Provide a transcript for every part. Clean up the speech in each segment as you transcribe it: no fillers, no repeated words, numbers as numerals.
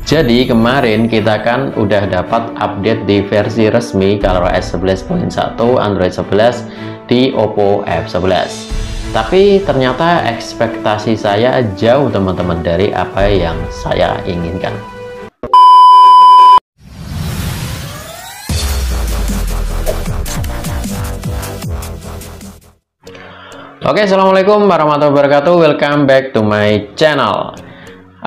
Jadi kemarin kita kan udah dapat update di versi resmi ColorOS 11.1 Android 11 di Oppo F11. Tapi ternyata ekspektasi saya jauh teman-teman dari apa yang saya inginkan. Oke, assalamualaikum warahmatullahi wabarakatuh. Welcome back to my channel.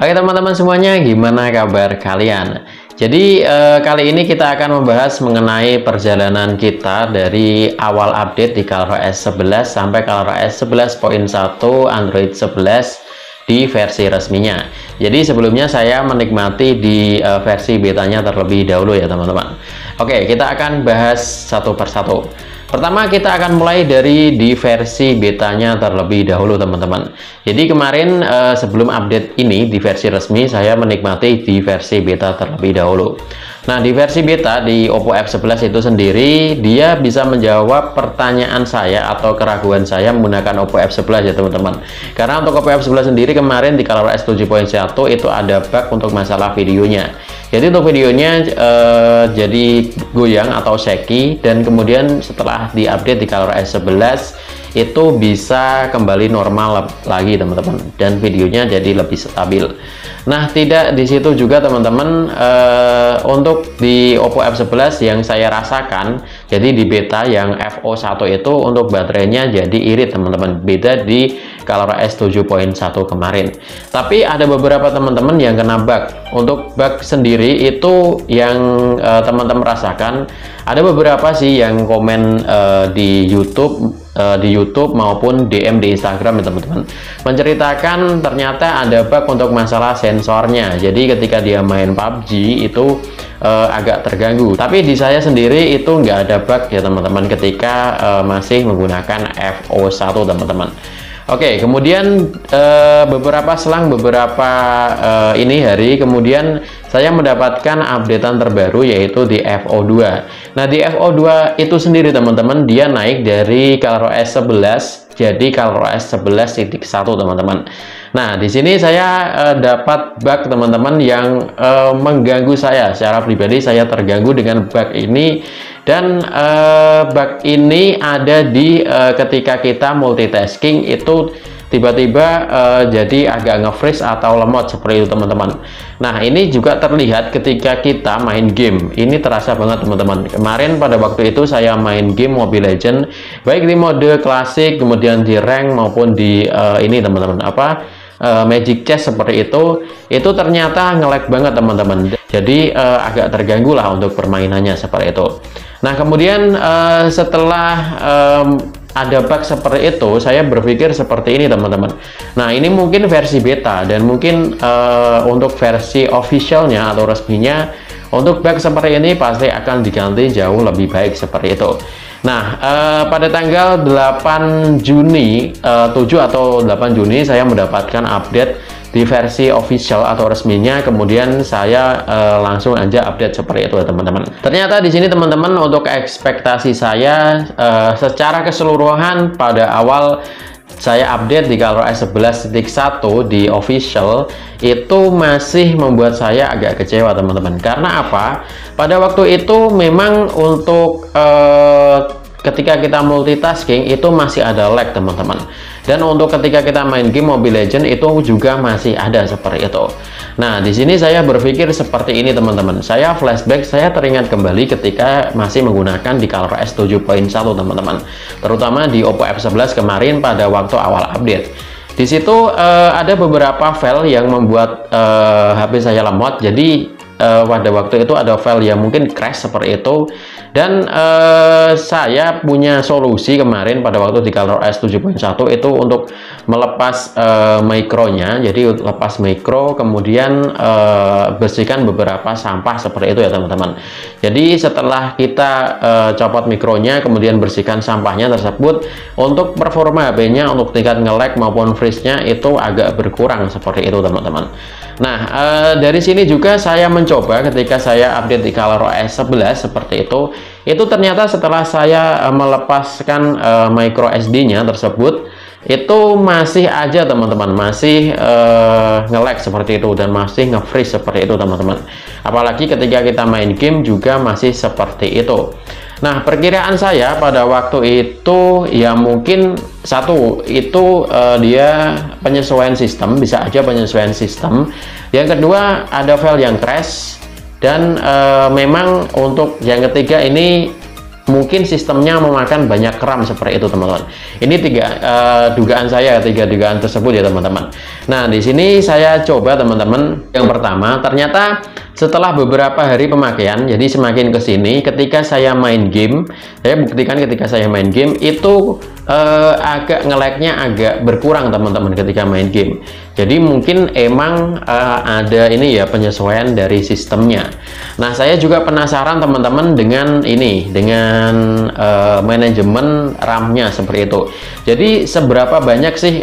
Oke teman-teman semuanya, gimana kabar kalian? Jadi kali ini kita akan membahas mengenai perjalanan kita dari awal update di ColorOS 11 sampai ColorOS 11.1 Android 11 di versi resminya. Jadi sebelumnya saya menikmati di versi betanya terlebih dahulu ya teman-teman. Oke, kita akan bahas satu persatu. Pertama kita akan mulai dari di versi betanya terlebih dahulu teman-teman. Jadi kemarin sebelum update ini di versi resmi saya menikmati di versi beta terlebih dahulu. Nah di versi beta di Oppo F11 itu sendiri dia bisa menjawab pertanyaan saya atau keraguan saya menggunakan Oppo F11 ya teman-teman. Karena untuk Oppo F11 sendiri kemarin di ColorOS 7.1 itu ada bug untuk masalah videonya. Jadi untuk videonya jadi goyang atau shaky, dan kemudian setelah diupdate di ColorOS 11 itu bisa kembali normal lagi teman-teman, dan videonya jadi lebih stabil. Nah tidak di situ juga teman-teman, untuk di Oppo F11 yang saya rasakan, jadi di beta yang FO1 itu untuk baterainya jadi irit teman-teman, beda di ColorOS 7.1 kemarin. Tapi ada beberapa teman-teman yang kena bug. Untuk bug sendiri itu yang teman-teman rasakan, ada beberapa sih yang komen di YouTube maupun DM di Instagram ya teman-teman, menceritakan ternyata ada bug untuk masalah sensornya. Jadi ketika dia main PUBG itu agak terganggu. Tapi di saya sendiri itu nggak ada bug ya teman-teman ketika masih menggunakan FO1 teman-teman. Oke, kemudian selang beberapa ini hari kemudian saya mendapatkan updatean terbaru yaitu di FO2. Nah di FO2 itu sendiri teman-teman dia naik dari ColorOS 11 jadi ColorOS 11.1 teman-teman. Nah di sini saya dapat bug teman-teman yang mengganggu saya secara pribadi. Saya terganggu dengan bug ini, dan bug ini ada di ketika kita multitasking itu tiba-tiba jadi agak nge-freeze atau lemot seperti itu teman-teman. Nah ini juga terlihat ketika kita main game, ini terasa banget teman-teman. Kemarin pada waktu itu saya main game Mobile Legends baik di mode klasik, kemudian di rank maupun di ini teman-teman Magic Chess seperti itu ternyata nge-lag banget teman-teman. Jadi agak terganggu lah untuk permainannya seperti itu. Nah kemudian setelah ada bug seperti itu, saya berpikir seperti ini teman-teman. Nah ini mungkin versi beta, dan mungkin untuk versi officialnya atau resminya untuk bug seperti ini pasti akan diganti jauh lebih baik seperti itu. Nah pada tanggal 8 Juni 7 atau 8 Juni saya mendapatkan update di versi official atau resminya, kemudian saya langsung aja update seperti itu ya teman-teman. Ternyata di sini teman-teman untuk ekspektasi saya secara keseluruhan pada awal saya update di ColorOS 11.1 di official itu masih membuat saya agak kecewa teman-teman. Karena apa? Pada waktu itu memang untuk ketika kita multitasking itu masih ada lag teman-teman, dan untuk ketika kita main game Mobile Legends itu juga masih ada seperti itu. Nah di sini saya berpikir seperti ini teman-teman, saya flashback, saya teringat kembali ketika masih menggunakan di ColorOS 7.1 teman-teman, terutama di Oppo F11 kemarin pada waktu awal update. Di situ ada beberapa file yang membuat HP saya lemot. Jadi pada waktu itu ada file yang mungkin crash seperti itu, dan saya punya solusi kemarin pada waktu di ColorOS 7.1 itu untuk melepas mikronya. Jadi lepas mikro, kemudian bersihkan beberapa sampah seperti itu ya teman-teman. Jadi setelah kita copot mikronya kemudian bersihkan sampahnya tersebut, untuk performa HP-nya untuk tingkat nge-lag maupun freeze-nya itu agak berkurang seperti itu teman-teman. Nah dari sini juga saya mencoba ketika saya update di ColorOS 11 seperti itu ternyata setelah saya melepaskan micro SD nya tersebut, itu masih aja teman-teman, masih nge-lag seperti itu dan masih nge-freeze seperti itu teman-teman. Apalagi ketika kita main game juga masih seperti itu. Nah, perkiraan saya pada waktu itu ya mungkin satu itu dia penyesuaian sistem, bisa aja penyesuaian sistem. Yang kedua ada file yang crash, dan memang untuk yang ketiga ini mungkin sistemnya memakan banyak RAM seperti itu teman-teman. Ini dugaan saya, tiga dugaan tersebut ya teman-teman. Nah, di sini saya coba teman-teman. Yang pertama, ternyata setelah beberapa hari pemakaian, jadi semakin ke sini ketika saya main game, saya buktikan ketika saya main game itu agak nge-lag-nya agak berkurang teman-teman ketika main game. Jadi mungkin emang ada ini ya penyesuaian dari sistemnya. Nah, saya juga penasaran teman-teman dengan ini, dengan manajemen RAM-nya seperti itu. Jadi seberapa banyak sih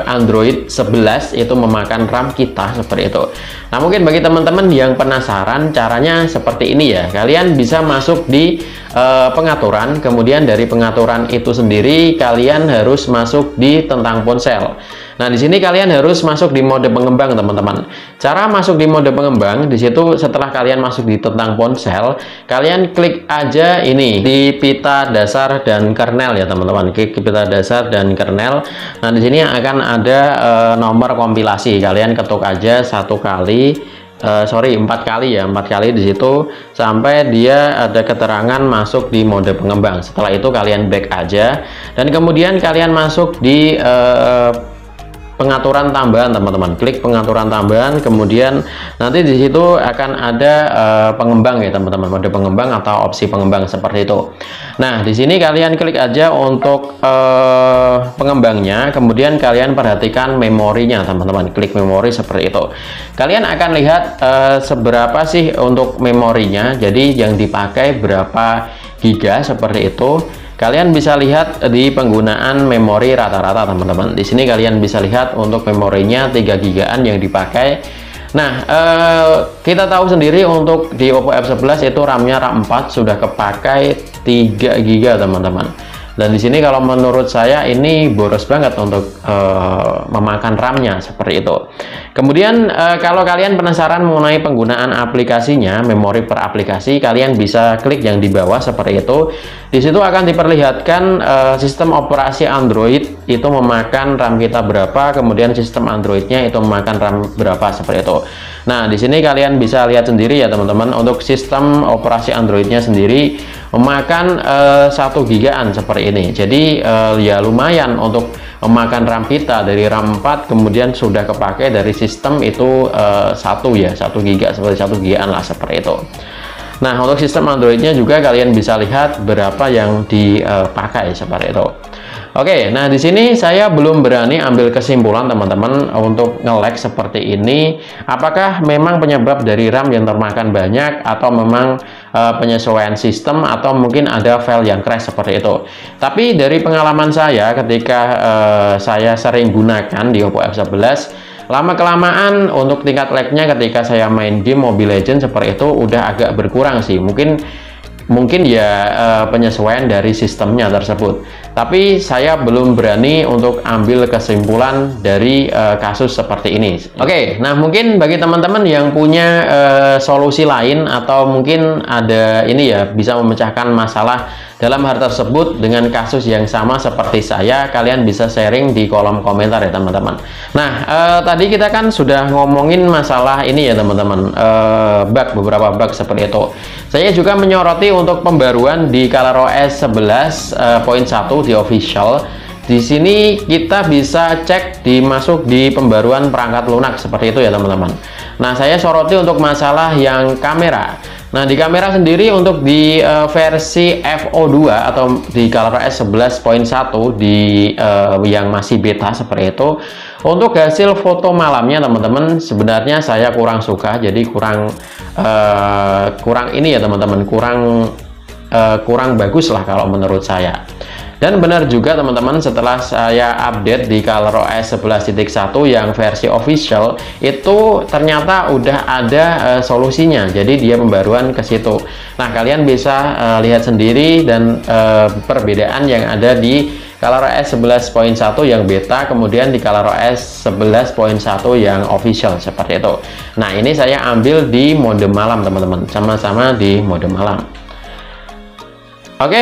Android 11 itu memakan RAM kita seperti itu. Nah, mungkin bagi teman-teman yang penasaran caranya seperti ini ya. Kalian bisa masuk di pengaturan, kemudian dari pengaturan itu sendiri kalian harus masuk di tentang ponsel. Nah, di sini kalian harus masuk di mode pengembang teman-teman. Cara masuk di mode pengembang, di situ setelah kalian masuk di tentang ponsel, kalian klik aja ini di pita dasar dan kernel ya teman-teman. Klik pita dasar dan kernel. Nah, di sini akan ada nomor kompilasi. Kalian ketuk aja satu kali. Empat kali ya, 4 kali di situ sampai dia ada keterangan masuk di mode pengembang. Setelah itu kalian back aja dan kemudian kalian masuk di pengaturan tambahan teman-teman. Klik pengaturan tambahan, kemudian nanti di situ akan ada pengembang ya teman-teman, mode pengembang atau opsi pengembang seperti itu. Nah, di sini kalian klik aja untuk pengembangnya, kemudian kalian perhatikan memorinya teman-teman. Klik memori seperti itu. Kalian akan lihat seberapa sih untuk memorinya. Jadi yang dipakai berapa giga seperti itu. Kalian bisa lihat di penggunaan memori rata-rata teman-teman. Di sini kalian bisa lihat untuk memorinya 3 gigaan yang dipakai. Nah, kita tahu sendiri untuk di Oppo F11 itu RAM-nya RAM 4 sudah kepakai 3 GB teman-teman. Dan di sini kalau menurut saya ini boros banget untuk memakan RAM-nya seperti itu. Kemudian kalau kalian penasaran mengenai penggunaan aplikasinya, memori per aplikasi, kalian bisa klik yang di bawah seperti itu. Di situ akan diperlihatkan sistem operasi Android itu memakan RAM kita berapa, kemudian sistem Androidnya itu memakan RAM berapa seperti itu. Nah, di sini kalian bisa lihat sendiri ya teman-teman, untuk sistem operasi Androidnya sendiri memakan 1 gigaan seperti ini. Jadi ya lumayan untuk memakan RAM kita dari RAM 4 kemudian sudah kepakai dari sistem itu 1 giga, seperti 1 gigaan lah seperti itu. Nah, untuk sistem Androidnya juga kalian bisa lihat berapa yang dipakai seperti itu. Oke, nah di sini saya belum berani ambil kesimpulan teman-teman untuk nge-lag seperti ini. Apakah memang penyebab dari RAM yang termakan banyak, atau memang penyesuaian sistem, atau mungkin ada file yang crash seperti itu. Tapi dari pengalaman saya ketika saya sering gunakan di Oppo F11, lama-kelamaan untuk tingkat lag-nya ketika saya main game Mobile Legends seperti itu udah agak berkurang sih. Mungkin ya penyesuaian dari sistemnya tersebut. Tapi saya belum berani untuk ambil kesimpulan dari kasus seperti ini. Oke, nah mungkin bagi teman-teman yang punya solusi lain, atau mungkin ada ini ya, bisa memecahkan masalah dalam hal tersebut dengan kasus yang sama seperti saya, kalian bisa sharing di kolom komentar ya teman-teman. Nah, tadi kita kan sudah ngomongin masalah ini ya teman-teman, beberapa bug seperti itu. Saya juga menyoroti untuk pembaruan di ColorOS 11.1 di official. Di sini kita bisa cek masuk di pembaruan perangkat lunak seperti itu ya teman-teman. Nah, saya soroti untuk masalah yang kamera. Nah, di kamera sendiri untuk di versi FO2 atau di ColorOS 11.1 di yang masih beta seperti itu, untuk hasil foto malamnya teman-teman sebenarnya saya kurang suka. Jadi kurang ini ya teman-teman, kurang bagus lah kalau menurut saya. Dan benar juga teman-teman, setelah saya update di ColorOS 11.1 yang versi official itu ternyata udah ada solusinya. Jadi dia pembaruan ke situ. Nah, kalian bisa lihat sendiri dan perbedaan yang ada di ColorOS 11.1 yang beta, kemudian di ColorOS 11.1 yang official seperti itu. Nah, ini saya ambil di mode malam teman-teman, sama-sama di mode malam. Oke,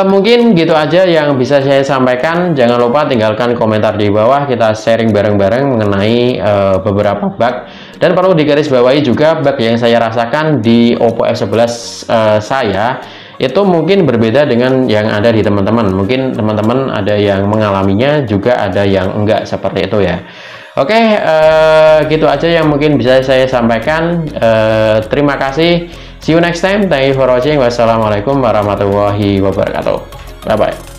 mungkin gitu aja yang bisa saya sampaikan. Jangan lupa tinggalkan komentar di bawah, kita sharing bareng-bareng mengenai beberapa bug. Dan perlu digarisbawahi juga, bug yang saya rasakan di Oppo F11 saya itu mungkin berbeda dengan yang ada di teman-teman. Mungkin teman-teman ada yang mengalaminya, juga ada yang enggak, seperti itu ya. Oke, gitu aja yang mungkin bisa saya sampaikan. Terima kasih. See you next time. Thank you for watching. Wassalamualaikum warahmatullahi wabarakatuh. Bye bye.